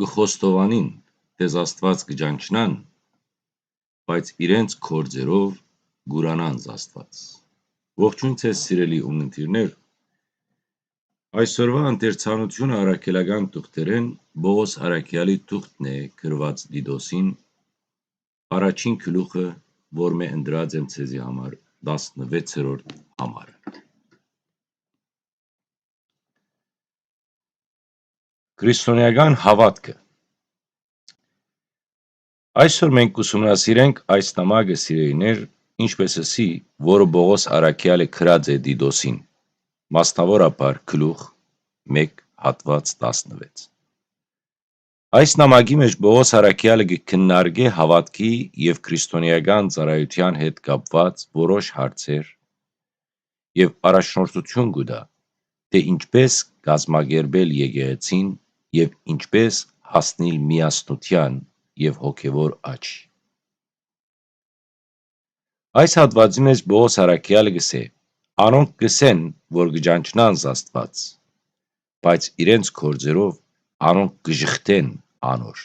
գխոստովանին, թեզ Աստված կջանչնան, բայց իրենց քորձերով գուրանան Աստված։ Ողջույն ձեզ սիրելի ունընթիրներ, այսօրվա ընթերցանությունը առաքելական թուղթերեն Պողոս Արաքյալի թուղթն է գրված Դիդոսին, առաջին գլուխը, որ մե ընդրած եմ ցեզի համար 16-րդ համարը։ Քրիստոնեական հավատքը։ Այսօր մենք կուսումնասիրենք այս նամակը սիրելիներ, ինչպես էսի, որը Պողոս Արաքյալը գրած է Դիդոսին, մասնավորապես գլուխ 1 հատված 16։ Այս նամակի մեջ Պողոս Արաքյալը կքննարկի հավատքի եւ քրիստոնեական ծառայության հետ կապված որոշ հարցեր եւ առաջնորդություն կտա, թե ինչպես կազմակերպել եկեղեցին եւ ինչպես հասնել միասնության եւ հոգեվոր աճի։ Այս հատվածի մեջ Պողոս Արաքյալը գսե. անոնք կսեն, որ կջանչնան Աստված, բայց իրենց քորձերով անոնք կժխտեն անոր։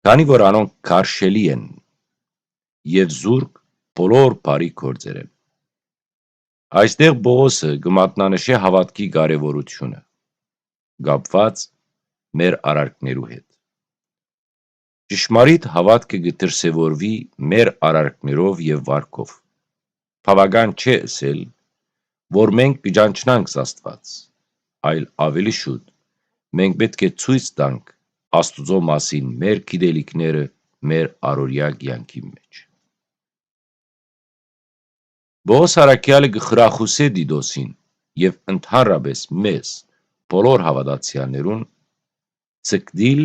Քանի որ անոնք քարշելի են եւ զուրկ բոլոր բարի քորձեր են։ Այստեղ Պողոսը կմատնանշի հավատքի կարևորությունը, կապված մեր արարքներու հետ։ Ճշմարիտ հավատքը կդրսևորվի մեր արարքներով եւ վարքով։ Բավական չէ ասել, որ մենք կջանչնանք Աստված, այլ ավելի շուտ մենք պետք է ցույց տանք Աստուծո մասին մեր գիտելիքները մեր առօրյա կյանքի մեջ։ Պողոս Արաքյալը կխրախուսե Դիդոսին եւ ընդհանրապես մեզ բոլոր հավատացյալներուն ցկդիլ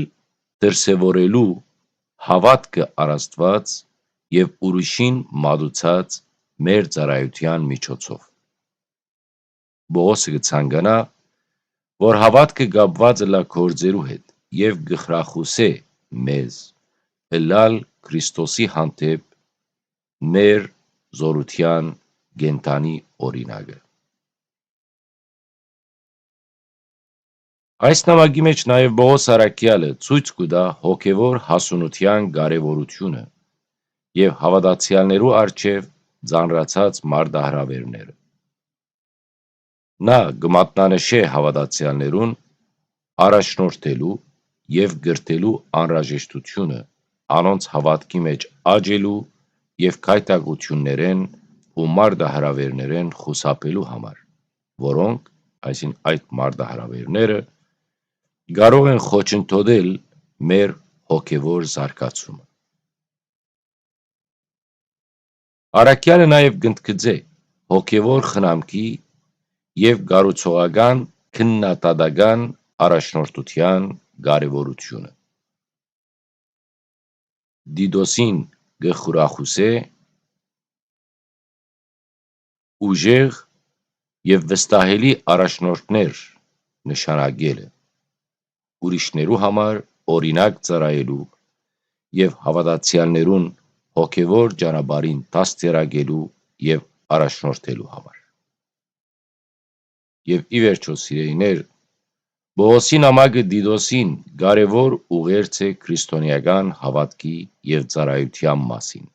դրսևորելու հավատքը առաստված եւ ուրիշին մատուցած մեր ծառայության միջոցով։ Պողոսը կցանկանա, որ հավատքը կապված է գործերու հետ եւ կխրախուսե մեզ ըլլալ Քրիստոսի հանդեպ մեր զորության գենթանի օրինակը։ Այս նամակի մեջ նաև Պողոս Արաքյալը ցույց կտա հոգևոր հասունության կարևորությունը եւ հավատացյալներու առջև ծանրացած մարտահրավերները։ Նա կմատնանշե հավատացյալներուն առաջնորդելու եւ գրթելու անհրաժեշտությունը անոնց հավատքի մեջ աճելու եւ քայտակություններեն ու մարտահրավերներեն խուսափելու համար, որոնք, այսին այդ մարտահրավերները, կարող են խոչընդոտել մեր հոգևոր զարգացումը։ Արաքյալը նաև կընդգծե հոգևոր խնամքի եւ կառուցողական քննադատական առաջնորդության կարևորությունը։ Դիդոսին կխրախուսե ուժեղ եւ վստահելի առաջնորդներ նշանակելը, ուրիշներու համար օրինակ ծառայելու եւ հավատացյալներուն հոգևոր ճանապարհին դաստիարակելու եւ առաջնորդելու համար։ Եվ ի վերջո սիրելիներ, Պողոսի նամակը Դիդոսին կարևոր ուղերձ է քրիստոնեական հավատքի եւ ծառայության մասին։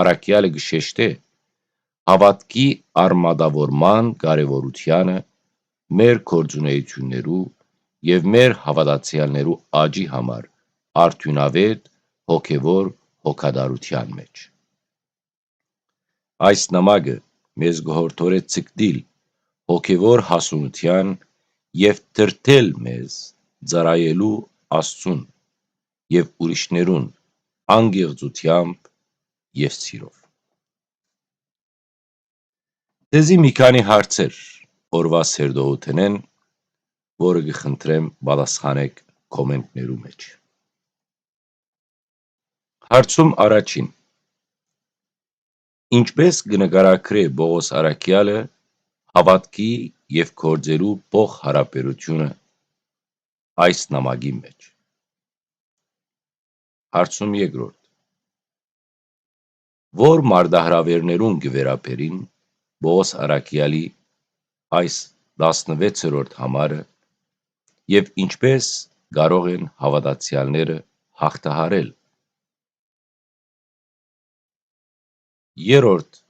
Արաքյալը կշեշտե հավատքի արմատավորման կարևորությանը մեր գործունեություններու եւ մեր հավատացյալներու աճի համար արդյունավետ հոգևոր հոգատարության մեջ։ Այս նամակը մեզ գհորդորե ցկդիլ հոգևոր հասունության եւ դրթել մեզ ծառայելու Աստծուն եւ ուրիշներուն անգեղծությամբ եւ սիրով։ Դեզի մի քանի հարցեր օրվա սերդողութենեն, որը կխնդրեմ պատասխանեք կոմենտներու մեջ։ Հարցում առաջին. ինչպես կնկարագրե Պողոս Արաքյալը հավատքի եւ գործերու փոխ հարաբերությունը այս նամակի մեջ։ Հարցում երկրորդ. որ մարտահրավերներուն կվերապերին Պողոս Արաքյալի այս 16-րդ համարը եւ ինչպես կարող են հավատացյալները հաղթահարել։ Երրորդ,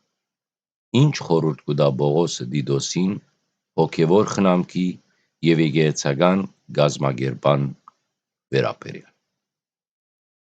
ինչ խորհուրդ կտա Պողոսը Դիդոսին հոգևոր խնամքի եւ եկեղեցական գազմագերբան վերաբերյալ։